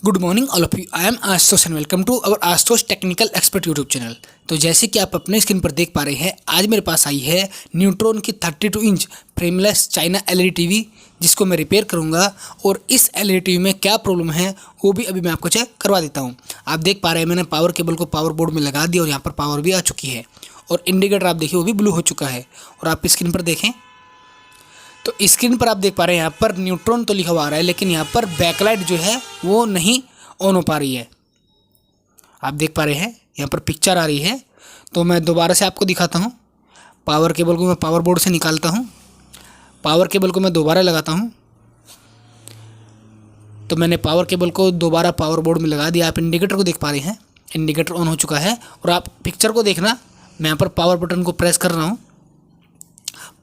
Good morning all of you. I am Ashutosh and welcome to our Ashutosh technical expert YouTube channel. तो जैसे कि आप अपने स्क्रीन पर देख पा रहे हैं, आज मेरे पास आई है न्यूट्रॉन की 32 inch frameless China LED TV, जिसको मैं रिपेयर करूंगा। और इस एलईडी टीवी में क्या प्रॉब्लम है वो भी अभी मैं आपको चेक करवा देता हूँ। आप देख पा रहे हैं मैंने पावर केबल को पावर बोर्ड में लगा दिया और यहाँ पर पावर भी आ चुकी है और इंडिकेटर आप देखिए वो भी ब्लू हो चुका है। और आप स्क्रीन पर देखें तो स्क्रीन पर आप देख पा रहे हैं यहाँ पर न्यूट्रॉन तो लिखा हुआ आ रहा है, लेकिन यहाँ पर बैकलाइट जो है वो नहीं ऑन हो पा रही है। आप देख पा रहे हैं यहाँ पर पिक्चर आ रही है। तो मैं दोबारा से आपको दिखाता हूँ। पावर केबल को मैं पावर बोर्ड से निकालता हूँ, पावर केबल को मैं दोबारा लगाता हूँ। तो मैंने पावर केबल को दोबारा पावर बोर्ड में लगा दिया। आप इंडिकेटर को देख पा रहे हैं, इंडिकेटर ऑन हो चुका है। और आप पिक्चर को देखना, मैं यहाँ पर पावर बटन को प्रेस कर रहा हूँ।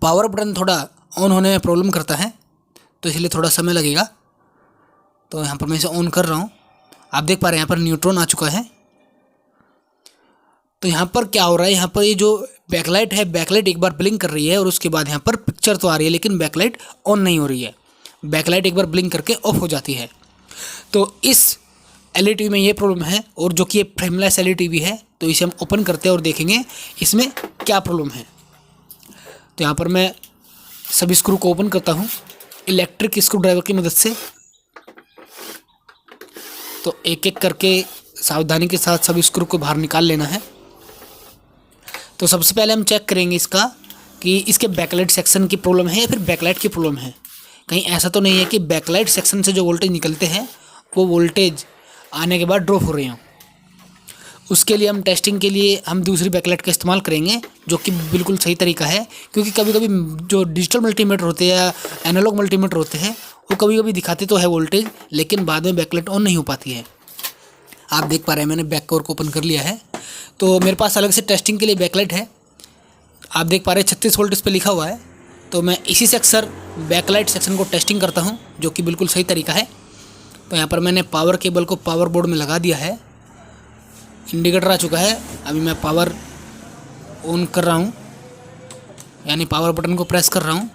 पावर बटन थोड़ा ऑन होने में प्रॉब्लम करता है, तो इसलिए थोड़ा समय लगेगा। तो यहाँ पर मैं इसे ऑन कर रहा हूँ। आप देख पा रहे हैं यहाँ पर न्यूट्रॉन आ चुका है। तो यहाँ पर क्या हो रहा है, यहाँ पर ये जो बैकलाइट है, बैकलाइट एक बार ब्लिंक कर रही है और उसके बाद यहाँ पर पिक्चर तो आ रही है, लेकिन बैकलाइट ऑन नहीं हो रही है। बैकलाइट एक बार ब्लिंक करके ऑफ हो जाती है। तो इस एलईडी टीवी में ये प्रॉब्लम है, और जो कि ये फ्रेमलेस एलईडी टीवी है। तो इसे हम ओपन करते हैं और देखेंगे इसमें क्या प्रॉब्लम है। तो यहाँ पर मैं सभी स्क्रू को ओपन करता हूँ इलेक्ट्रिक स्क्रू ड्राइवर की मदद से। तो एक एक करके सावधानी के साथ सभी स्क्रू को बाहर निकाल लेना है। तो सबसे पहले हम चेक करेंगे इसका कि इसके बैकलाइट सेक्शन की प्रॉब्लम है या फिर बैकलाइट की प्रॉब्लम है। कहीं ऐसा तो नहीं है कि बैकलाइट सेक्शन से जो वोल्टेज निकलते हैं वो वोल्टेज आने के बाद ड्रॉप हो रहे हों। उसके लिए हम टेस्टिंग के लिए हम दूसरी बैकलाइट का इस्तेमाल करेंगे, जो कि बिल्कुल सही तरीका है। क्योंकि कभी कभी जो डिजिटल मल्टीमीटर होते हैं या एनालॉग मल्टीमीटर होते हैं वो कभी कभी दिखाते तो है वोल्टेज, लेकिन बाद में बैकलाइट ऑन नहीं हो पाती है। आप देख पा रहे हैं मैंने बैक कवर को ओपन कर लिया है। तो मेरे पास अलग से टेस्टिंग के लिए बैकलाइट है। आप देख पा रहे हैं 36 वोल्ट इस पर लिखा हुआ है। तो मैं इसी से अक्सर बैकलाइट सेक्शन को टेस्टिंग करता हूँ, जो कि बिल्कुल सही तरीका है। तो यहाँ पर मैंने पावर केबल को पावर बोर्ड में लगा दिया है। इंडिकेटर आ चुका है। अभी मैं पावर ऑन कर रहा हूँ, यानी पावर बटन को प्रेस कर रहा हूँ।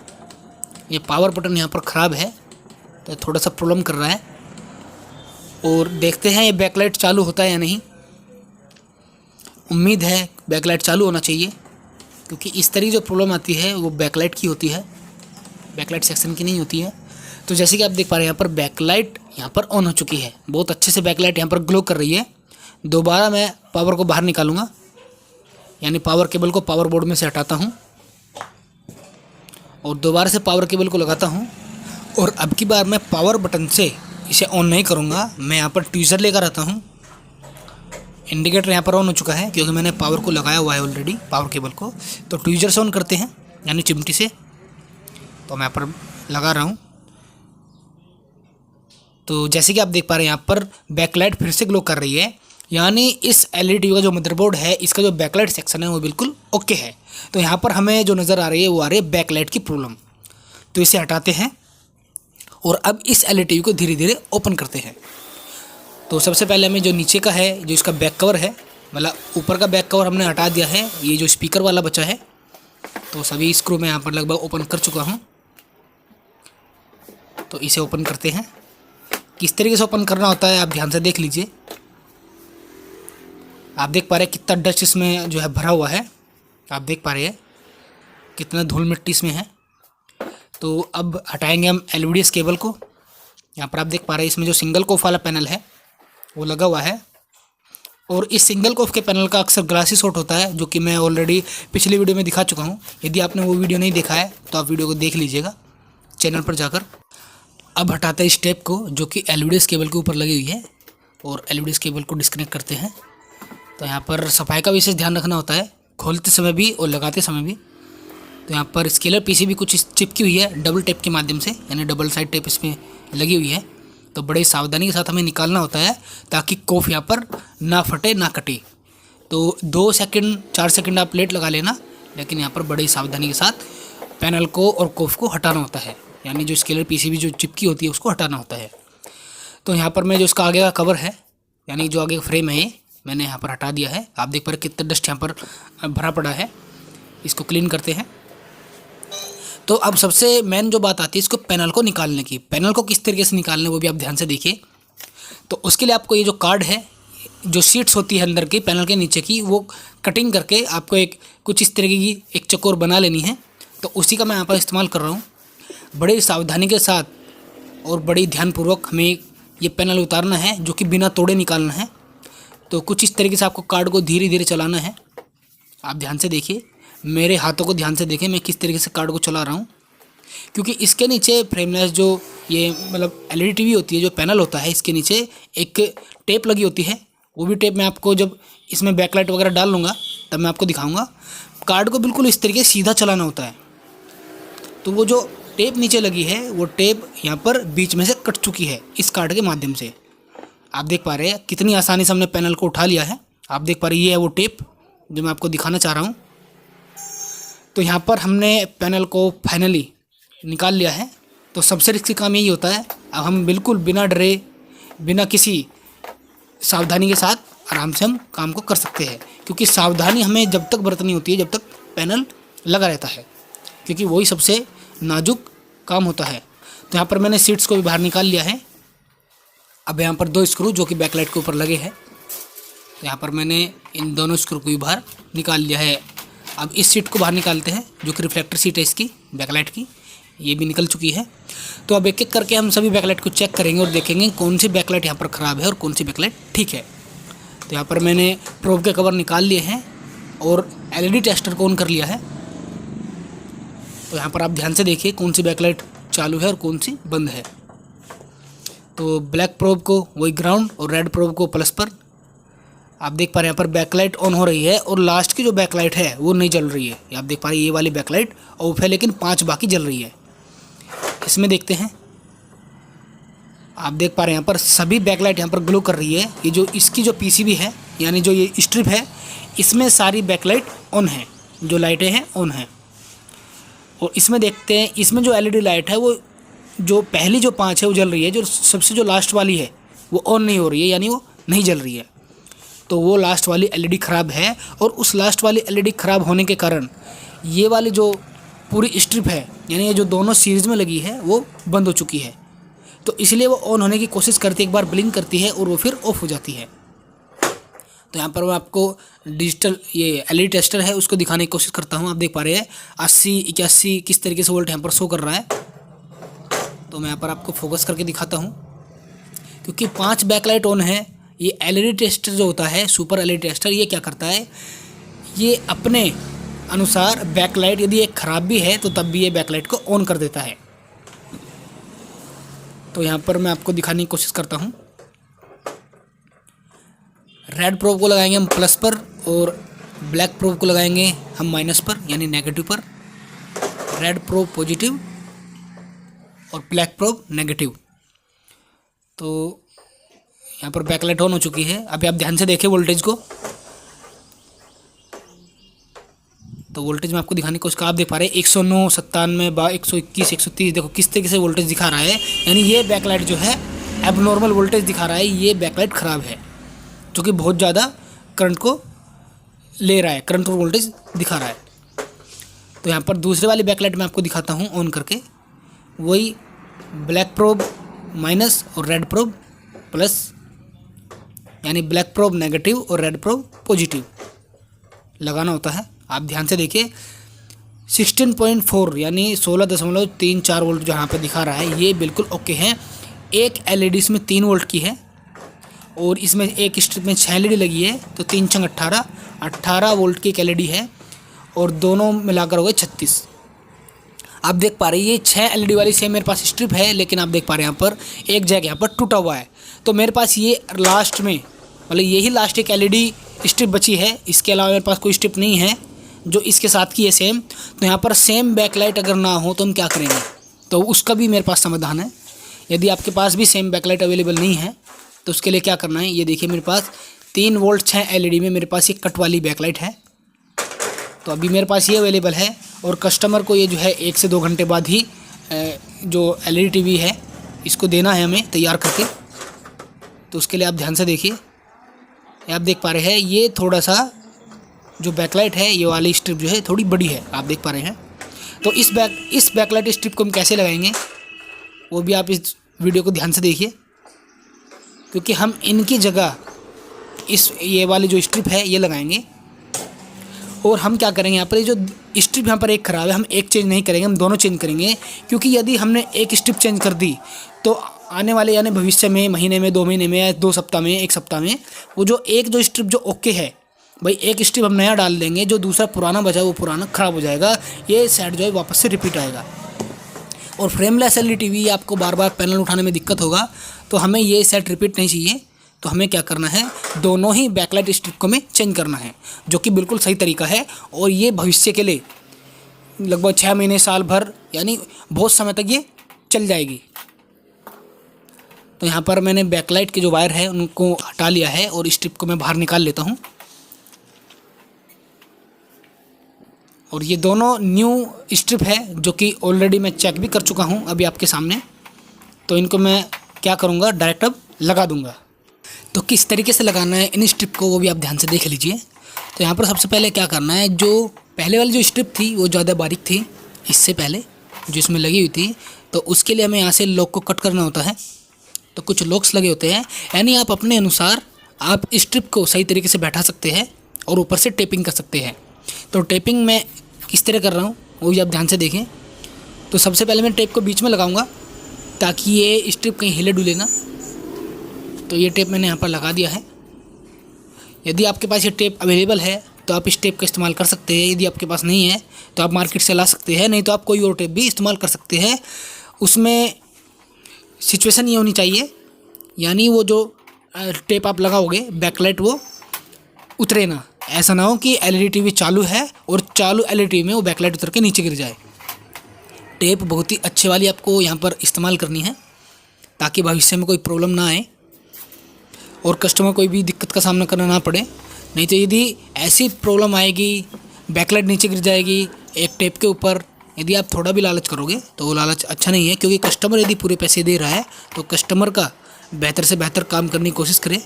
ये पावर बटन यहाँ पर ख़राब है, तो थोड़ा सा प्रॉब्लम कर रहा है। और देखते हैं ये बैकलाइट चालू होता है या नहीं। उम्मीद है बैकलाइट चालू होना चाहिए, क्योंकि इस तरह जो प्रॉब्लम आती है वो बैकलाइट की होती है, बैकलाइट सेक्शन की नहीं होती है। तो जैसे कि आप देख पा रहे हैं यहाँ पर बैकलाइट यहाँ पर ऑन हो चुकी है। बहुत अच्छे से बैकलाइट यहाँ पर ग्लो कर रही है। दोबारा मैं पावर को बाहर निकालूंगा, यानी पावर केबल को पावर बोर्ड में से हटाता हूं और दोबारा से पावर केबल को लगाता हूं। और अब की बार मैं पावर बटन से इसे ऑन नहीं करूंगा, मैं यहाँ पर ट्वीज़र लेकर आता हूं। इंडिकेटर यहाँ पर ऑन हो चुका है, क्योंकि मैंने पावर को लगाया हुआ है ऑलरेडी, पावर केबल को। तो ट्वीज़र से ऑन करते हैं, यानी चिमटी से। तो मैं यहाँ पर लगा रहा हूँ। तो जैसे कि आप देख पा रहे हैं यहाँ पर बैकलाइट फिर से ग्लो कर रही है, यानी इस एलईडी का जो मदरबोर्ड है, इसका जो बैकलाइट सेक्शन है वो बिल्कुल ओके है। तो यहाँ पर हमें जो नज़र आ रही है वो आ रही है बैकलाइट की प्रॉब्लम। तो इसे हटाते हैं और अब इस एलईडी को धीरे धीरे ओपन करते हैं। तो सबसे पहले हमें जो नीचे का है, जो इसका बैक कवर है, मतलब ऊपर का बैक कवर हमने हटा दिया है। ये जो स्पीकर वाला बचा है, तो सभी स्क्रू मैं यहाँ पर लगभग ओपन कर चुका हूँ। तो इसे ओपन करते हैं। किस तरीके से ओपन करना होता है आप ध्यान से देख लीजिए। आप देख पा रहे हैं कितना डस्ट इसमें जो है भरा हुआ है। आप देख पा रहे हैं कितना धूल मिट्टी इसमें है। तो अब हटाएंगे हम एलवीडीएस केबल को। यहाँ पर आप देख पा रहे हैं इसमें जो सिंगल कोफ वाला पैनल है वो लगा हुआ है। और इस सिंगल कोफ के पैनल का अक्सर ग्लासी शॉट होता है, जो कि मैं ऑलरेडी पिछली वीडियो में दिखा चुका हूँ। यदि आपने वो वीडियो नहीं देखा है तो आप वीडियो को देख लीजिएगा चैनल पर जाकर। अब हटाते हैं इस टेप को, जो कि एलवीडीएस केबल के ऊपर लगी हुई है, और एलवीडीएस केबल को डिस्कनेक्ट करते हैं। तो यहाँ पर सफाई का विशेष ध्यान रखना होता है, खोलते समय भी और लगाते समय भी। तो यहाँ पर स्केलर पीसी भी कुछ चिपकी हुई है डबल टेप के माध्यम से, यानी डबल साइड टेप इसमें लगी हुई है। तो बड़े सावधानी के साथ हमें निकालना होता है, ताकि कोफ यहाँ पर ना फटे ना कटे। तो 2 सेकंड 4 सेकंड आप लेट लगा लेना, लेकिन यहाँ पर बड़ी सावधानी के साथ पैनल को और कोफ को हटाना होता है, यानी जो स्केलर पीसी भी जो चिपकी होती है उसको हटाना होता है। तो यहाँ पर मैं जो इसका आगे का कवर है, यानी जो आगे का फ्रेम है, ये मैंने यहाँ पर हटा दिया है। आप देख पा रहे कितना डस्ट यहाँ पर भरा पड़ा है। इसको क्लीन करते हैं। तो अब सबसे मेन जो बात आती है इसको पैनल को निकालने की। पैनल को किस तरीके से निकालना है वो भी आप ध्यान से देखिए। तो उसके लिए आपको ये जो कार्ड है, जो शीट्स होती है अंदर की पैनल के नीचे की, वो कटिंग करके आपको एक कुछ इस तरीके की एक चकोर बना लेनी है। तो उसी का मैं यहाँ पर इस्तेमाल कर रहा हूँ। बड़ी सावधानी के साथ और बड़ी ध्यानपूर्वक हमें ये पैनल उतारना है, जो कि बिना तोड़े निकालना है। तो कुछ इस तरीके से आपको कार्ड को धीरे धीरे चलाना है। आप ध्यान से देखिए, मेरे हाथों को ध्यान से देखें, मैं किस तरीके से कार्ड को चला रहा हूँ। क्योंकि इसके नीचे फ्रेमलेस जो ये मतलब एलईडी टीवी होती है, जो पैनल होता है, इसके नीचे एक टेप लगी होती है। वो भी टेप मैं आपको जब इसमें बैकलाइट वगैरह डाल लूँगा तब मैं आपको दिखाऊंगा। कार्ड को बिल्कुल इस तरीके से सीधा चलाना होता है। तो वो जो टेप नीचे लगी है, वो टेप यहाँ पर बीच में से कट चुकी है इस कार्ड के माध्यम से। आप देख पा रहे हैं कितनी आसानी से हमने पैनल को उठा लिया है। आप देख पा रहे हैं, ये है वो टेप जो मैं आपको दिखाना चाह रहा हूँ। तो यहाँ पर हमने पैनल को फाइनली निकाल लिया है। तो सबसे रिस्की काम यही होता है। अब हम बिल्कुल बिना डरे, बिना किसी सावधानी के साथ आराम से हम काम को कर सकते हैं। क्योंकि सावधानी हमें जब तक बरतनी होती है जब तक पैनल लगा रहता है, क्योंकि वही सबसे नाजुक काम होता है। तो यहाँ पर मैंने सीट्स को भी बाहर निकाल लिया है। अब यहाँ पर 2 स्क्रू जो कि बैकलाइट के ऊपर लगे हैं, यहाँ पर मैंने इन दोनों स्क्रू को भी बाहर निकाल लिया है। अब इस सीट को बाहर निकालते हैं, जो कि रिफ्लेक्टर सीट है इसकी बैकलाइट की, ये भी निकल चुकी है। तो अब एक एक करके हम सभी बैकलाइट को चेक करेंगे और देखेंगे कौन सी बैकलाइट यहाँ पर ख़राब है और कौन सी बैकलाइट ठीक है। तो यहाँ पर मैंने प्रोब के कवर निकाल लिए हैं और एलईडी टेस्टर को ऑन कर लिया है। तो यहाँ पर आप ध्यान से देखिए कौन सी बैकलाइट चालू है और कौन सी बंद है। तो ब्लैक प्रोब को वही ग्राउंड और रेड प्रोब को प्लस पर। आप देख पा रहे हैं यहाँ पर बैकलाइट ऑन हो रही है और लास्ट की जो बैकलाइट है वो नहीं जल रही है। आप देख पा रहे हैं ये वाली बैकलाइट ऑफ है, लेकिन 5 बाकी जल रही है। इसमें देखते हैं, आप देख पा रहे हैं यहाँ पर सभी बैकलाइट यहाँ पर ग्लो कर रही है। ये जो इसकी जो पीसीबी है, यानी जो ये स्ट्रिप है, इसमें सारी बैकलाइट ऑन है, जो लाइटें हैं ऑन हैं। और इसमें देखते हैं, इसमें जो एलईडी लाइट है वो जो पहली जो 5 है वो जल रही है, जो सबसे जो लास्ट वाली है वो ऑन नहीं हो रही है, यानी वो नहीं जल रही है। तो वो लास्ट वाली एलईडी ख़राब है और उस लास्ट वाली एलईडी ख़राब होने के कारण ये वाली जो पूरी स्ट्रिप है, यानी ये जो दोनों सीरीज़ में लगी है, वो बंद हो चुकी है। तो इसलिए वो ऑन होने की कोशिश करती है, एक बार ब्लिंक करती है और वो फिर ऑफ हो जाती है। तो यहाँ पर मैं आपको डिजिटल ये एलईडी टेस्टर है उसको दिखाने की कोशिश करता हूँ। आप देख पा रहे हैं 80, 81 किस तरीके से वोल्ट यहाँ पर शो कर रहा है। तो मैं यहाँ पर आपको फोकस करके दिखाता हूँ। क्योंकि 5 बैकलाइट ऑन है, ये एलईडी टेस्टर जो होता है, सुपर एलईडी टेस्टर, ये क्या करता है, ये अपने अनुसार बैकलाइट यदि एक ख़राब भी है तो तब भी ये बैकलाइट को ऑन कर देता है। तो यहाँ पर मैं आपको दिखाने की कोशिश करता हूँ। रेड प्रोब को लगाएंगे हम प्लस पर और ब्लैक प्रोब को लगाएंगे हम माइनस पर, यानी नेगेटिव पर। रेड प्रोब पॉजिटिव और ब्लैक प्रोब नेगेटिव। तो यहाँ पर बैकलाइट ऑन हो चुकी है। अभी आप ध्यान से देखें वोल्टेज को। तो वोल्टेज में आपको दिखाने की कोशिश कर, आप देख पा रहे हैं 109, 97, 121, 130। देखो किस तरीके से वोल्टेज दिखा रहा है, यानी ये बैकलाइट जो है एबनॉर्मल वोल्टेज दिखा रहा है। ये बैकलाइट ख़राब है, जो कि बहुत ज़्यादा करंट को ले रहा है, करंट और वोल्टेज दिखा रहा है। तो यहाँ पर दूसरे वाली बैकलाइट मैं आपको दिखाता हूँ ऑन करके। वही ब्लैक प्रोब माइनस और रेड प्रोब प्लस, यानी ब्लैक प्रोब नेगेटिव और रेड प्रोब पॉजिटिव लगाना होता है। आप ध्यान से देखिए 16.4 यानी 16.34 वोल्ट जो यहाँ पे दिखा रहा है, ये बिल्कुल ओके है। एक एलईडी इसमें 3 वोल्ट की है और इसमें एक स्ट्रिप में 6 एलईडी लगी है, तो 3 छंग 18 वोल्ट की एक एलईडी है और दोनों मिलाकर हो गए 36। आप देख पा रहे हैं ये 6 एलईडी वाली सेम मेरे पास स्ट्रिप है, लेकिन आप देख पा रहे हैं यहाँ पर एक जगह यहाँ पर टूटा हुआ है। तो मेरे पास ये लास्ट में मतलब यही लास्ट एक एलईडी स्ट्रिप बची है, इसके अलावा मेरे पास कोई स्ट्रिप नहीं है जो इसके साथ की है सेम। तो यहाँ पर सेम बैकलाइट अगर ना हो तो हम क्या करेंगे, तो उसका भी मेरे पास समाधान है। यदि आपके पास भी सेम बैकलाइट अवेलेबल नहीं है तो उसके लिए क्या करना है, ये देखिए मेरे पास 3 वोल्ट 6 एलईडी में मेरे पास एक कट वाली बैकलाइट है। तो अभी मेरे पास ये अवेलेबल है और कस्टमर को ये जो है 1 से 2 घंटे बाद ही जो एलईडी टीवी है इसको देना है हमें तैयार करके। तो उसके लिए आप ध्यान से देखिए, आप देख पा रहे हैं ये थोड़ा सा जो बैकलाइट है, ये वाली स्ट्रिप जो है थोड़ी बड़ी है, आप देख पा रहे हैं। तो इस बैकलाइट स्ट्रिप को हम कैसे लगाएंगे वो भी आप इस वीडियो को ध्यान से देखिए। क्योंकि हम इनकी जगह ये वाली जो स्ट्रिप है ये लगाएंगे। और हम क्या करेंगे, यहाँ पर ये जो स्ट्रिप यहाँ पर एक ख़राब है, हम एक चेंज नहीं करेंगे, हम दोनों चेंज करेंगे। क्योंकि यदि हमने एक स्ट्रिप चेंज कर दी तो आने वाले यानी भविष्य में महीने में, 2 महीने में, या 2 सप्ताह में, 1 सप्ताह में वो जो स्ट्रिप जो ओके है भाई, एक स्ट्रिप हम नया डाल देंगे, जो दूसरा पुराना बचा वो पुराना ख़राब हो जाएगा, ये सेट जो है वापस से रिपीट आएगा। और फ्रेमलेस एलईडी टीवी आपको बार बार पैनल उठाने में दिक्कत होगा, तो हमें ये सेट रिपीट नहीं चाहिए। तो हमें क्या करना है, दोनों ही बैकलाइट स्ट्रिप को हमें चेंज करना है, जो कि बिल्कुल सही तरीका है। और ये भविष्य के लिए लगभग 6 महीने, साल भर, यानी बहुत समय तक ये चल जाएगी। तो यहाँ पर मैंने बैकलाइट के जो वायर है उनको हटा लिया है और स्ट्रिप को मैं बाहर निकाल लेता हूँ। और ये दोनों न्यू स्ट्रिप है जो कि ऑलरेडी मैं चेक भी कर चुका हूँ अभी आपके सामने। तो इनको मैं क्या करूँगा, डायरेक्ट अब लगा दूँगा। तो किस तरीके से लगाना है इन स्ट्रिप को वो भी आप ध्यान से देख लीजिए। तो यहाँ पर सबसे पहले क्या करना है, जो पहले वाली जो स्ट्रिप थी वो ज़्यादा बारीक थी इससे पहले जो इसमें लगी हुई थी, तो उसके लिए हमें यहाँ से लॉक को कट करना होता है। तो कुछ लॉक्स लगे होते हैं, यानी आप अपने अनुसार आप स्ट्रिप को सही तरीके से बैठा सकते हैं और ऊपर से टेपिंग कर सकते हैं। तो टेपिंग मैं किस तरह कर रहा हूँ वो भी आप ध्यान से देखें। तो सबसे पहले मैं टेप को बीच में लगाऊंगा ताकि ये स्ट्रिप कहीं हिले डुले ना। तो ये टेप मैंने यहाँ पर लगा दिया है। यदि आपके पास ये टेप अवेलेबल है तो आप इस टेप का इस्तेमाल कर सकते हैं। यदि आपके पास नहीं है तो आप मार्केट से ला सकते हैं, नहीं तो आप कोई और टेप भी इस्तेमाल कर सकते हैं। उसमें सिचुएशन ये होनी चाहिए, यानी वो जो टेप आप लगाओगे बैकलाइट वो उतरे ना। ऐसा ना हो कि एलईडी टीवी चालू है और चालू एलईडी टीवी में वो बैकलाइट उतर के नीचे गिर जाए। टेप बहुत ही अच्छे वाली आपको यहाँ पर इस्तेमाल करनी है ताकि भविष्य में कोई प्रॉब्लम ना आए और कस्टमर कोई भी दिक्कत का सामना करना ना पड़े। नहीं तो यदि ऐसी प्रॉब्लम आएगी, बैकलाइट नीचे गिर जाएगी एक टेप के ऊपर, यदि आप थोड़ा भी लालच करोगे तो वो लालच अच्छा नहीं है। क्योंकि कस्टमर यदि पूरे पैसे दे रहा है तो कस्टमर का बेहतर से बेहतर काम करने की कोशिश करें।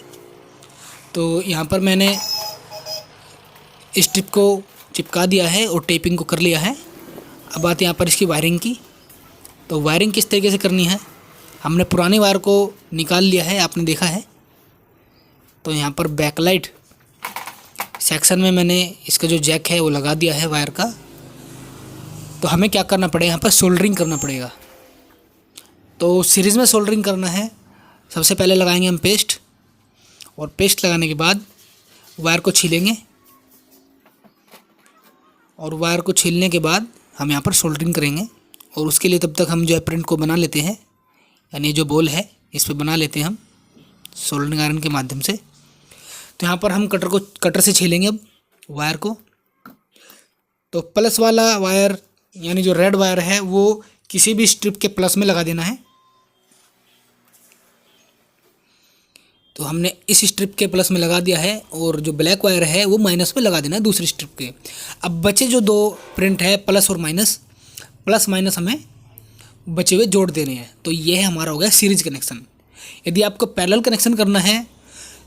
तो यहाँ पर मैंने स्ट्रिप को चिपका दिया है और टेपिंग को कर लिया है। अब बात यहाँ पर इसकी वायरिंग की। तो वायरिंग किस तरीके से करनी है, हमने पुराने वायर को निकाल लिया है, आपने देखा है। तो यहाँ पर बैकलाइट सेक्शन में मैंने इसका जो जैक है वो लगा दिया है वायर का। तो हमें क्या करना पड़ेगा, यहाँ पर सोल्डरिंग करना पड़ेगा। तो सीरीज़ में सोल्डरिंग करना है। सबसे पहले लगाएंगे हम पेस्ट, और पेस्ट लगाने के बाद वायर को छीलेंगे, और वायर को छीलने के बाद हम यहाँ पर सोल्डरिंग करेंगे। और उसके लिए तब तक हम जो है प्रिंट को बना लेते हैं, यानी जो बोल है इस पर बना लेते हैं हम सोल्डरिंग आयरन के माध्यम से। तो यहाँ पर हम कटर से छीलेंगे अब वायर को। तो प्लस वाला वायर यानी जो रेड वायर है वो किसी भी स्ट्रिप के प्लस में लगा देना है। तो हमने इस स्ट्रिप के प्लस में लगा दिया है, और जो ब्लैक वायर है वो माइनस में लगा देना है दूसरी स्ट्रिप के। अब बचे जो 2 प्रिंट है प्लस और माइनस, प्लस माइनस हमें बचे हुए जोड़ देने हैं। तो ये है हमारा हो गया सीरीज कनेक्शन। यदि आपको पैरेलल कनेक्शन करना है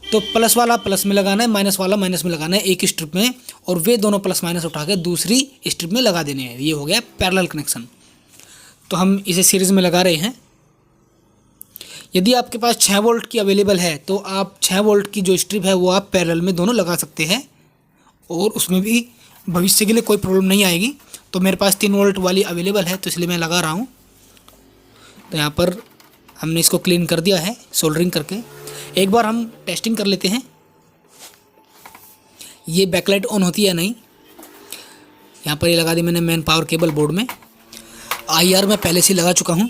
तो प्लस वाला प्लस में लगाना है, माइनस वाला माइनस में लगाना है एक स्ट्रिप में, और वे दोनों प्लस माइनस उठा के दूसरी स्ट्रिप में लगा देने हैं। ये हो गया पैरेलल कनेक्शन। तो हम इसे सीरीज़ में लगा रहे हैं। यदि आपके पास 6 वोल्ट की अवेलेबल है तो आप 6 वोल्ट की जो स्ट्रिप है वो आप पैरेलल में दोनों लगा सकते हैं, और उसमें भी भविष्य के लिए कोई प्रॉब्लम नहीं आएगी। तो मेरे पास 3 वोल्ट वाली अवेलेबल है तो इसलिए मैं लगा रहा हूँ। तो यहाँ पर हमने इसको क्लीन कर दिया है सोल्डरिंग करके। एक बार हम टेस्टिंग कर लेते हैं ये बैकलाइट ऑन होती है नहीं। यहाँ पर ये लगा दी मैंने मेन पावर केबल बोर्ड में। IR मैं पहले से लगा चुका हूँ।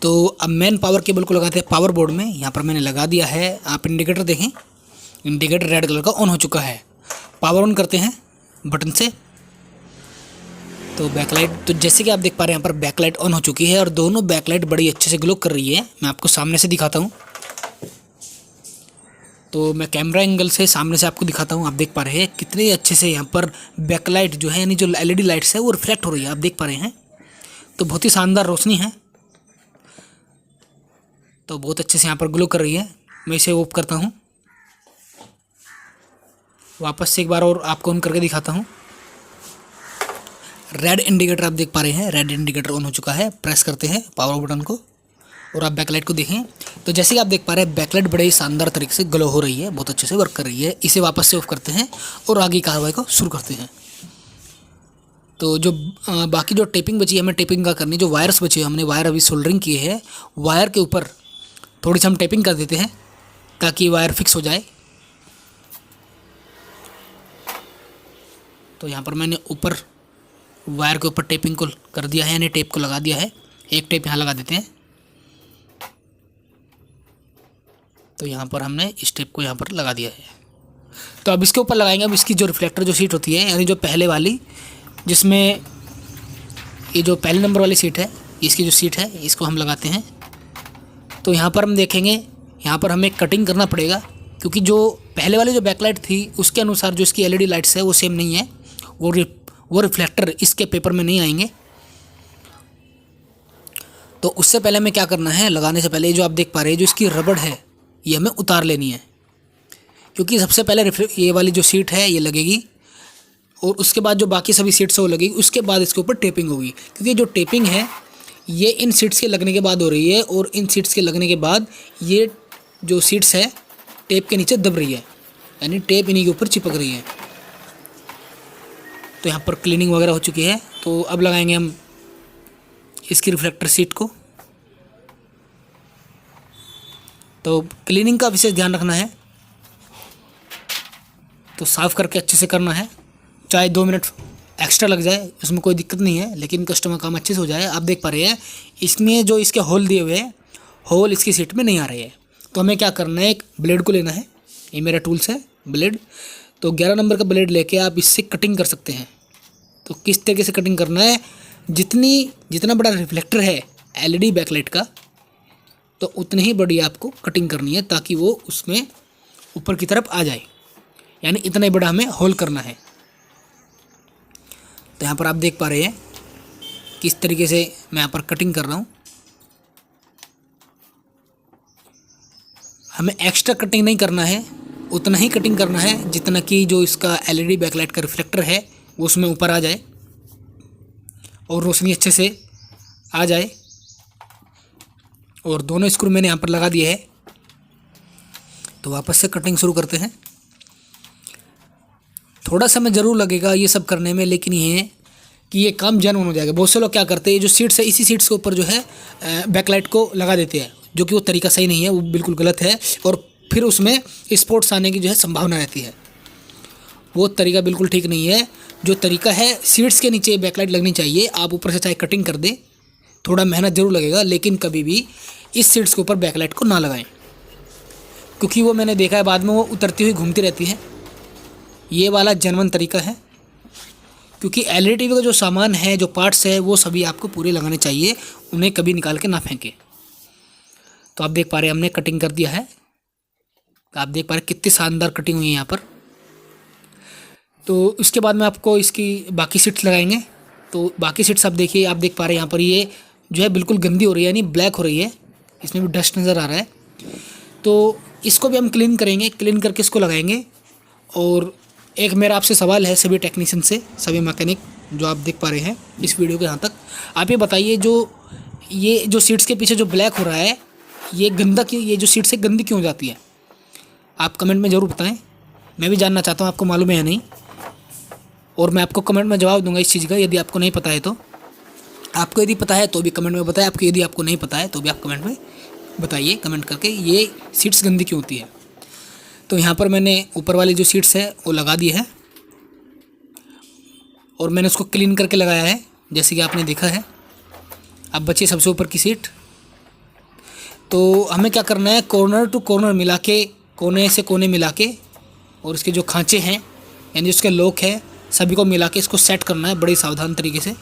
तो अब मेन पावर केबल को लगाते हैं पावर बोर्ड में। यहाँ पर मैंने लगा दिया है, आप इंडिकेटर देखें, इंडिकेटर रेड कलर का ऑन हो चुका है। पावर ऑन करते हैं बटन से। तो बैकलाइट, तो जैसे कि आप देख पा रहे हैं यहाँ पर बैकलाइट ऑन हो चुकी है और दोनों बैकलाइट बड़ी अच्छे से ग्लो कर रही है। मैं आपको सामने से दिखाता हूँ। तो मैं कैमरा एंगल से सामने से आपको दिखाता हूँ। आप देख पा रहे हैं कितने अच्छे से यहाँ पर बैकलाइट जो है यानी जो LED लाइट्स है वो रिफ्लेक्ट हो रही है, आप देख पा रहे हैं। तो बहुत ही शानदार रोशनी है, तो बहुत अच्छे से यहाँ पर ग्लो कर रही है। मैं इसे ऑफ करता हूँ, वापस से एक बार और आपको ऑन करके दिखाता हूँ। रेड इंडिकेटर आप देख पा रहे हैं, रेड इंडिकेटर ऑन हो चुका है। प्रेस करते हैं पावर बटन को और आप बैकलाइट को देखें तो जैसे कि आप देख पा रहे हैं बैकलाइट बड़े ही शानदार तरीके से ग्लो हो रही है, बहुत अच्छे से वर्क कर रही है। इसे वापस से ऑफ करते हैं और आगे की कार्रवाई को शुरू करते हैं। तो जो बाकी जो टेपिंग बची है हमें टेपिंग का करनी, जो वायर्स बचे हैं हमने वायर अभी सोल्डरिंग किए हैं, वायर के ऊपर थोड़ी सी हम टेपिंग कर देते हैं ताकि वायर फिक्स हो जाए। तो यहाँ पर मैंने ऊपर वायर के ऊपर टेपिंग को कर दिया है, यानी टेप को लगा दिया है। एक टेप यहाँ लगा देते हैं। तो यहाँ पर हमने इस टेप को यहाँ पर लगा दिया है। तो अब इसके ऊपर लगाएंगे। अब इसकी जो रिफ्लेक्टर जो सीट होती है, यानी जो पहले वाली, जिसमें ये जो पहले नंबर वाली सीट है, इसकी जो सीट है इसको हम लगाते हैं। तो यहाँ पर हम देखेंगे, यहाँ पर हमें कटिंग करना पड़ेगा क्योंकि जो पहले वाली जो बैकलाइट थी उसके अनुसार जो इसकी एलईडी लाइट्स है वो सेम नहीं है, वो रिफ्लेक्टर इसके पेपर में नहीं आएंगे। तो उससे पहले हमें क्या करना है, लगाने से पहले जो आप देख पा रहे हैं जो इसकी रबड़ है ये हमें उतार लेनी है, क्योंकि सबसे पहले ये वाली जो सीट है ये लगेगी और उसके बाद जो बाकी सभी सीट्स है वो लगेगी, उसके बाद इसके ऊपर टेपिंग होगी। क्योंकि जो टेपिंग है ये इन सीट्स के लगने के बाद हो रही है और इन सीट्स के लगने के बाद ये जो सीट्स है टेप के नीचे दब रही है, यानी टेप इन्हीं के ऊपर चिपक रही है। तो यहाँ पर क्लीनिंग वगैरह हो चुकी है। तो अब लगाएंगे हम इसकी रिफ्लेक्टर सीट को। तो क्लीनिंग का विशेष ध्यान रखना है, तो साफ़ करके अच्छे से करना है, चाहे 2 मिनट एक्स्ट्रा लग जाए उसमें कोई दिक्कत नहीं है, लेकिन कस्टमर काम अच्छे से हो जाए। आप देख पा रहे हैं इसमें जो इसके होल दिए हुए हैं, होल इसकी सीट में नहीं आ रहे हैं। तो हमें क्या करना है, एक ब्लेड को लेना है, ये मेरा टूल्स है ब्लेड। तो 11 नंबर का ब्लेड लेके आप इससे कटिंग कर सकते हैं। तो किस तरीके से कटिंग करना है, जितना बड़ा रिफ्लेक्टर है एलईडी बैकलाइट का, तो उतनी ही बड़ी आपको कटिंग करनी है ताकि वो उसमें ऊपर की तरफ आ जाए, यानी इतना ही बड़ा हमें होल करना है। तो यहाँ पर आप देख पा रहे हैं किस तरीके से मैं यहाँ पर कटिंग कर रहा हूँ। हमें एक्स्ट्रा कटिंग नहीं करना है, उतना ही कटिंग करना है जितना कि जो इसका एलईडी बैकलाइट का रिफ्लेक्टर है वो उसमें ऊपर आ जाए और रोशनी अच्छे से आ जाए। और दोनों स्क्रू मैंने यहाँ पर लगा दिए हैं। तो वापस से कटिंग शुरू करते हैं। थोड़ा समय ज़रूर लगेगा ये सब करने में, लेकिन ये है कि ये काम जेन्युइन हो जाएगा। बहुत से लोग क्या करते हैं, जो सीट्स है इसी सीट्स के ऊपर जो है बैकलाइट को लगा देते हैं, जो कि वो तरीका सही नहीं है, वो बिल्कुल गलत है और फिर उसमें स्पॉट्स आने की जो है संभावना रहती है। वो तरीका बिल्कुल ठीक नहीं है। जो तरीका है, सीट्स के नीचे बैकलाइट लगनी चाहिए। आप ऊपर से चाहे कटिंग कर दें, थोड़ा मेहनत ज़रूर लगेगा, लेकिन कभी भी इस सीट्स के ऊपर बैकलाइट को ना लगाएं, क्योंकि वो मैंने देखा है बाद में वो उतरती हुई घूमती रहती है। ये वाला जेन्युइन तरीका है, क्योंकि एलईडी टीवी का जो सामान है, जो पार्ट्स है, वो सभी आपको पूरे लगाने चाहिए, उन्हें कभी निकाल के ना फेंकें। तो आप देख पा रहे हैं हमने कटिंग कर दिया है। आप देख पा रहे हैं कितनी शानदार कटिंग हुई है यहाँ पर। तो इसके बाद में आपको इसकी बाकी सीट्स लगाएंगे। तो बाकी सीट्स आप देखिए, आप देख पा रहे हैं यहाँ पर ये जो है बिल्कुल गंदी हो रही है, यानी ब्लैक हो रही है, इसमें भी डस्ट नज़र आ रहा है। तो इसको भी हम क्लीन करेंगे, क्लीन करके इसको लगाएंगे। और एक मेरा आपसे सवाल है सभी टेक्नीशियन से, सभी मैकेनिक जो आप देख पा रहे हैं इस वीडियो के यहाँ तक, आप ये बताइए ये जो सीट्स के पीछे जो ब्लैक हो रहा है, ये गंदा क्यों, ये जो सीट्स है गंदी क्यों हो जाती है? आप कमेंट में ज़रूर बताएं, मैं भी जानना चाहता हूँ आपको मालूम है या नहीं। और मैं आपको कमेंट में जवाब दूंगा इस चीज़ का, यदि आपको नहीं पता है तो। आपको यदि पता है तो भी कमेंट में बताएं, आपको यदि आपको नहीं पता है तो भी आप कमेंट में बताइए, कमेंट करके ये सीट्स गंदी क्यों होती है। तो यहाँ पर मैंने ऊपर वाली जो सीट्स है वो लगा दी है और मैंने उसको क्लीन करके लगाया है, जैसे कि आपने देखा है। अब बची सबसे ऊपर की सीट। तो हमें क्या करना है, कॉर्नर टू कॉर्नर मिला के, कोने से कोने मिला के, और इसके जो खांचे हैं यानी उसके लॉक है, सभी को मिला के इसको सेट करना है बड़ी सावधान तरीके से।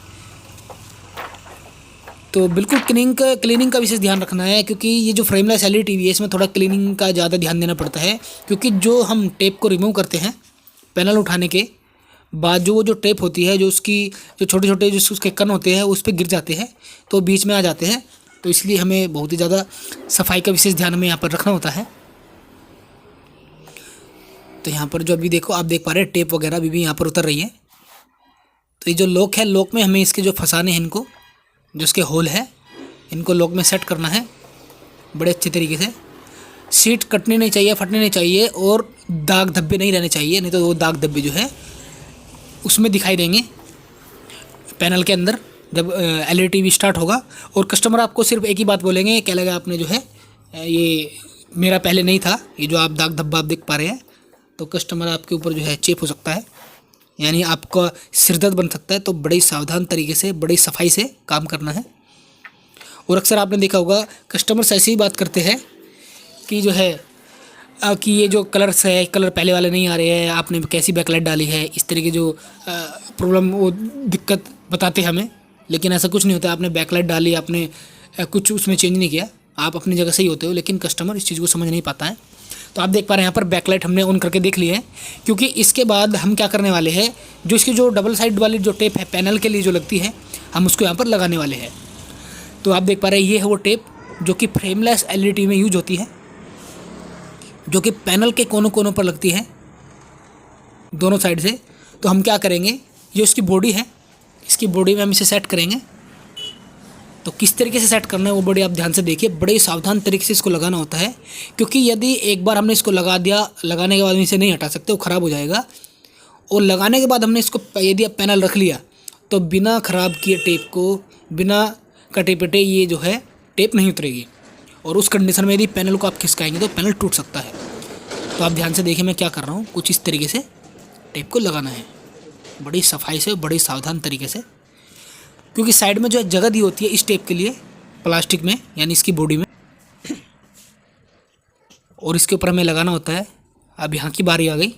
तो बिल्कुल क्लीनिंग का विशेष ध्यान रखना है, क्योंकि ये जो फ्रेमलेस एलईडी टीवी है इसमें थोड़ा क्लीनिंग का ज़्यादा ध्यान देना पड़ता है। क्योंकि जो हम टेप को रिमूव करते हैं पैनल उठाने के बाद, जो टेप होती है, जो उसकी जो छोटे छोटे जो उसके कण होते हैं उस पर गिर जाते हैं, तो बीच में आ जाते हैं। तो इसलिए हमें बहुत ही ज़्यादा सफाई का विशेष ध्यान हमें यहाँ पर रखना होता है। तो यहाँ पर जो अभी देखो, आप देख पा रहे हैं टेप वगैरह अभी भी यहाँ पर उतर रही है। तो ये जो लॉक है, लॉक में हमें इसके जो फंसाने हैं, इनको जो इसके होल है, इनको लॉक में सेट करना है। बड़े अच्छे तरीके से। सीट कटनी नहीं चाहिए, फटनी नहीं चाहिए और दाग धब्बे नहीं रहने चाहिए, नहीं तो वो दाग धब्बे जो है उसमें दिखाई देंगे पैनल के अंदर जब एलईडी टीवी स्टार्ट होगा। और कस्टमर आपको सिर्फ एक ही बात बोलेंगे, क्या लगा आपने जो है ये मेरा पहले नहीं था, ये जो आप दाग धब्बा आप देख पा रहे हैं, तो कस्टमर आपके ऊपर जो है चेप हो सकता है, यानी आपका सिरदर्द बन सकता है। तो बड़ी सावधान तरीके से, बड़ी सफाई से काम करना है। और अक्सर आपने देखा होगा कस्टमर्स ऐसी ही बात करते हैं कि जो है कि ये जो कलर्स है, कलर पहले वाले नहीं आ रहे हैं, आपने कैसी बैकलाइट डाली है, इस तरह की जो प्रॉब्लम वो दिक्कत बताते हैं हमें। लेकिन ऐसा कुछ नहीं होता, आपने बैकलाइट डाली, आपने कुछ उसमें चेंज नहीं किया, आप अपनी जगह सही होते हो, लेकिन कस्टमर इस चीज़ को समझ नहीं पाता है। तो आप देख पा रहे हैं यहाँ पर बैकलाइट हमने ऑन करके देख ली है, क्योंकि इसके बाद हम क्या करने वाले हैं, जो इसकी जो डबल साइड वाली जो टेप है पैनल के लिए जो लगती है, हम उसको यहाँ पर लगाने वाले हैं। तो आप देख पा रहे हैं ये है वो टेप जो कि फ्रेमलेस एलईडी में यूज होती है, जो कि पैनल के कोनों कोनों पर लगती है दोनों साइड से। तो हम क्या करेंगे, ये उसकी बॉडी है, इसकी बॉडी में हम इसे सेट करेंगे। तो किस तरीके से सेट करना है वो बॉडी आप ध्यान से देखिए, बड़े सावधान तरीके से इसको लगाना होता है, क्योंकि यदि एक बार हमने इसको लगा दिया, लगाने के बाद हम इसे नहीं हटा सकते, वो ख़राब हो जाएगा। और लगाने के बाद हमने इसको यदि आप पैनल रख लिया तो बिना ख़राब किए टेप को, बिना कटे पिटे ये जो है टेप नहीं उतरेगी, और उस कंडीशन में यदि पैनल को आप खिसकाएंगे तो पैनल टूट सकता है। तो आप ध्यान से देखिए मैं क्या कर रहा हूँ, कुछ इस तरीके से टेप को लगाना है, बड़ी सफाई से, बड़ी सावधान तरीके से, क्योंकि साइड में जो जगह दी होती है इस टेप के लिए प्लास्टिक में, यानी इसकी बॉडी में, और इसके ऊपर हमें लगाना होता है। अब यहाँ की बारी आ गई,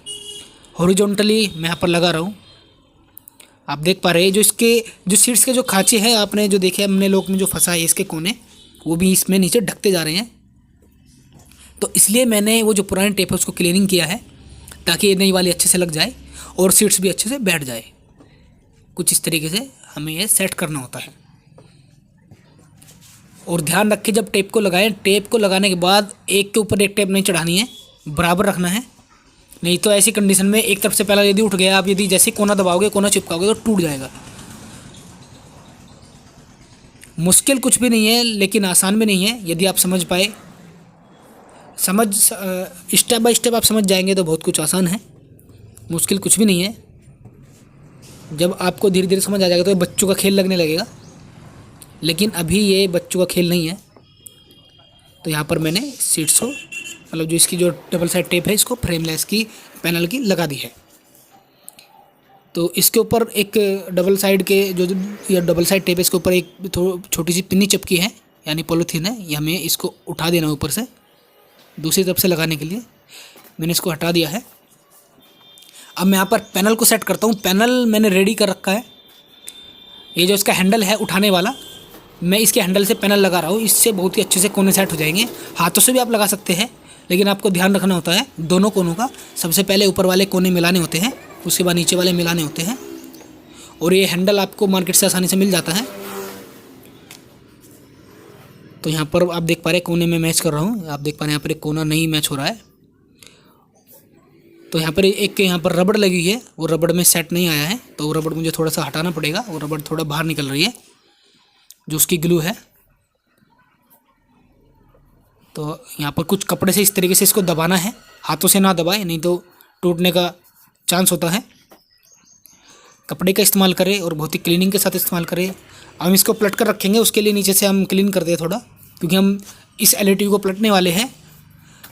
हॉरिजॉन्टली मैं यहाँ पर लगा रहा हूँ। आप देख पा रहे हैं जो इसके जो सीट्स के जो खांचे हैं, आपने जो देखे हमने लोग में जो फंसा है इसके कोने, वो भी इसमें नीचे ढकते जा रहे हैं। तो इसलिए मैंने वो जो पुरानी टेप है उसको क्लीनिंग किया है, ताकि ये नई वाली अच्छे से लग जाए और सीट्स भी अच्छे से बैठ जाए। कुछ इस तरीके से हमें ये सेट करना होता है। और ध्यान रखें जब टेप को लगाएं, टेप को लगाने के बाद एक के ऊपर एक टेप नहीं चढ़ानी है, बराबर रखना है, नहीं तो ऐसी कंडीशन में एक तरफ से पहला यदि उठ गया, आप यदि जैसे कोना दबाओगे, कोना चिपकाओगे तो टूट जाएगा। मुश्किल कुछ भी नहीं है, लेकिन आसान भी नहीं है। यदि आप समझ पाए, स्टेप बाय स्टेप आप समझ जाएंगे तो बहुत कुछ आसान है, मुश्किल कुछ भी नहीं है। जब आपको धीरे धीरे समझ आ जाएगा तो ये बच्चों का खेल लगने लगेगा, लेकिन अभी ये बच्चों का खेल नहीं है। तो यहाँ पर मैंने सीट्स को, मतलब जो इसकी जो डबल साइड टेप है, इसको फ्रेमलेस की पैनल की लगा दी है। तो इसके ऊपर एक डबल साइड के जो ये डबल साइड टेप है, इसके ऊपर एक छोटी सी पिन्नी चिपकी है, यानी पॉलीथीन है, ये हमें इसको उठा देना ऊपर से दूसरी तरफ से लगाने के लिए। मैंने इसको हटा दिया है। अब मैं यहाँ पर पैनल को सेट करता हूँ। पैनल मैंने रेडी कर रखा है, ये जो इसका हैंडल है उठाने वाला, मैं इसके हैंडल से पैनल लगा रहा हूँ। इससे बहुत ही अच्छे से कोने सेट हो जाएंगे। हाथों से भी आप लगा सकते हैं, लेकिन आपको ध्यान रखना होता है दोनों कोनों का। सबसे पहले ऊपर वाले कोने मिलाने होते हैं, उसके बाद नीचे वाले मिलाने होते हैं। और ये हैंडल आपको मार्केट से आसानी से मिल जाता है। तो यहाँ पर आप देख पा रहे हैं कोने में मैच कर रहा हूँ। आप देख पा रहे हैं यहाँ पर एक कोना नहीं मैच हो रहा है। तो यहाँ पर एक यहाँ पर रबड़ लगी हुई है, वो रबड़ में सेट नहीं आया है, तो वो रबड़ मुझे थोड़ा सा हटाना पड़ेगा। वो रबड़ थोड़ा बाहर निकल रही है, जो उसकी ग्लू है। तो यहाँ पर कुछ कपड़े से इस तरीके से इसको दबाना है, हाथों से ना दबाए, नहीं तो टूटने का चांस होता है। कपड़े का इस्तेमाल करें और बहुत ही क्लीनिंग के साथ इस्तेमाल करें। हम इसको पलट कर रखेंगे, उसके लिए नीचे से हम क्लीन करते हैं थोड़ा, क्योंकि हम इस एलईडी को पलटने वाले हैं,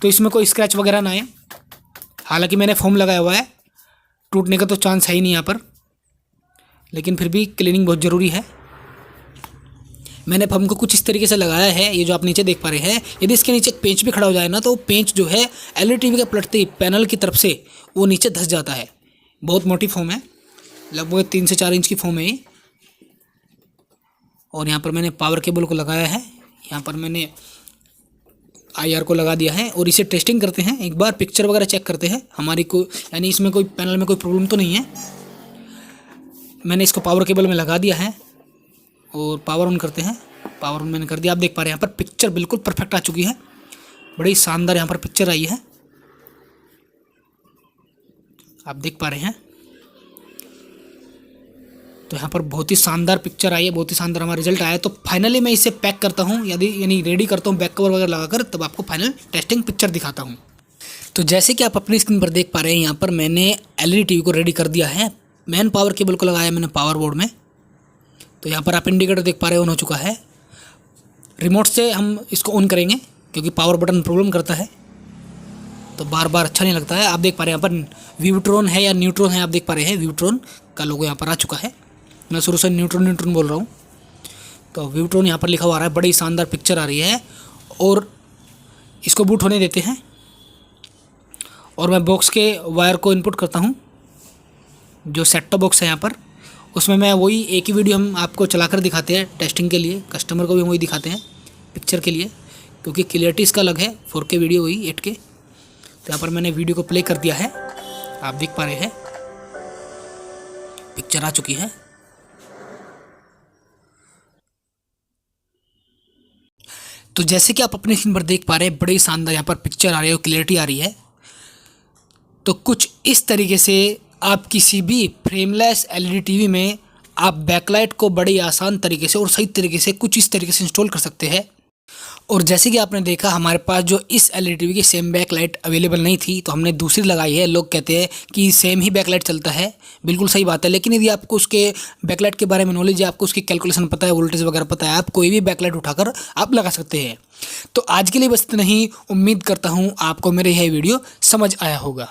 तो इसमें कोई स्क्रैच वगैरह ना आए। हालांकि मैंने फोम लगाया हुआ है, टूटने का तो चांस है ही नहीं यहाँ पर, लेकिन फिर भी क्लीनिंग बहुत ज़रूरी है। मैंने फोम को कुछ इस तरीके से लगाया है, ये जो आप नीचे देख पा रहे हैं। यदि इसके नीचे एक पेंच भी खड़ा हो जाए ना, तो पेंच जो है एलईडी के पलटते ही पैनल की तरफ से वो नीचे धंस जाता है। बहुत मोटी फोम है, लगभग 3 से 4 इंच की फोम है ये। और यहाँ पर मैंने पावर केबल को लगाया है, यहाँ पर मैंने IR को लगा दिया है। और इसे टेस्टिंग करते हैं, एक बार पिक्चर वगैरह चेक करते हैं हमारी को, यानी इसमें कोई पैनल में कोई प्रॉब्लम तो नहीं है। मैंने इसको पावर केबल में लगा दिया है और पावर ऑन करते हैं। पावर ऑन मैंने कर दिया। आप देख पा रहे हैं यहाँ पर पिक्चर बिल्कुल परफेक्ट आ चुकी है, बड़ी शानदार यहाँ पर पिक्चर आई है, आप देख पा रहे हैं। तो यहाँ पर बहुत ही शानदार पिक्चर आई है, बहुत ही शानदार हमारा रिजल्ट आया है। तो फाइनली मैं इसे पैक करता हूँ, यानी रेडी करता हूँ बैक कवर वगैरह लगाकर, तब आपको फाइनल टेस्टिंग पिक्चर दिखाता हूँ। तो जैसे कि आप अपनी स्क्रीन पर देख पा रहे हैं, यहाँ पर मैंने एलईडी टीवी को रेडी कर दिया है। मेन पावर केबल को लगाया मैंने पावर बोर्ड में। तो यहाँ पर आप इंडिकेटर देख पा रहे हैं, ऑन हो चुका है। रिमोट से हम इसको ऑन करेंगे क्योंकि पावर बटन प्रॉब्लम करता है, तो बार बार अच्छा नहीं लगता है। आप देख पा रहे हैं यहाँ पर व्यूट्रॉन है या न्यूट्रॉन है, आप देख पा रहे हैं व्यूट्रॉन का लोगो यहाँ पर आ चुका है। मैं शुरू से न्यूट्रॉन बोल रहा हूँ, तो व्यूट्रॉन यहाँ पर लिखा हुआ आ रहा है। बड़ी शानदार पिक्चर आ रही है। और इसको बूट होने देते हैं और मैं बॉक्स के वायर को इनपुट करता हूँ। जो सेट टॉप बॉक्स है यहाँ पर, उसमें मैं वही एक ही वीडियो हम आपको चलाकर दिखाते हैं टेस्टिंग के लिए। कस्टमर को भी हम वही दिखाते हैं पिक्चर के लिए, क्योंकि क्लियरिटी इसका अलग है। 4K वीडियो वही 8K। तो यहाँ पर मैंने वीडियो को प्ले कर दिया है, आप देख पा रहे हैं पिक्चर आ चुकी है। तो जैसे कि आप अपने स्क्रीन पर देख पा रहे हैं, बड़ी शानदार यहाँ पर पिक्चर आ रही है और क्लियरिटी आ रही है। तो कुछ इस तरीके से आप किसी भी फ्रेमलेस एलईडी टीवी में आप बैकलाइट को बड़ी आसान तरीके से और सही तरीके से कुछ इस तरीके से इंस्टॉल कर सकते हैं। और जैसे कि आपने देखा, हमारे पास जो इस एलईडी टीवी की सेम बैकलाइट अवेलेबल नहीं थी, तो हमने दूसरी लगाई है। लोग कहते हैं कि सेम ही बैकलाइट चलता है, बिल्कुल सही बात है। लेकिन यदि आपको उसके बैकलाइट के बारे में नॉलेज है, आपको उसकी कैलकुलेशन पता है, वोल्टेज वगैरह पता है, आप कोई भी बैकलाइट उठाकर आप लगा सकते हैं। तो आज के लिए बस इतना ही। उम्मीद करता हूँ आपको मेरे यह वीडियो समझ आया होगा।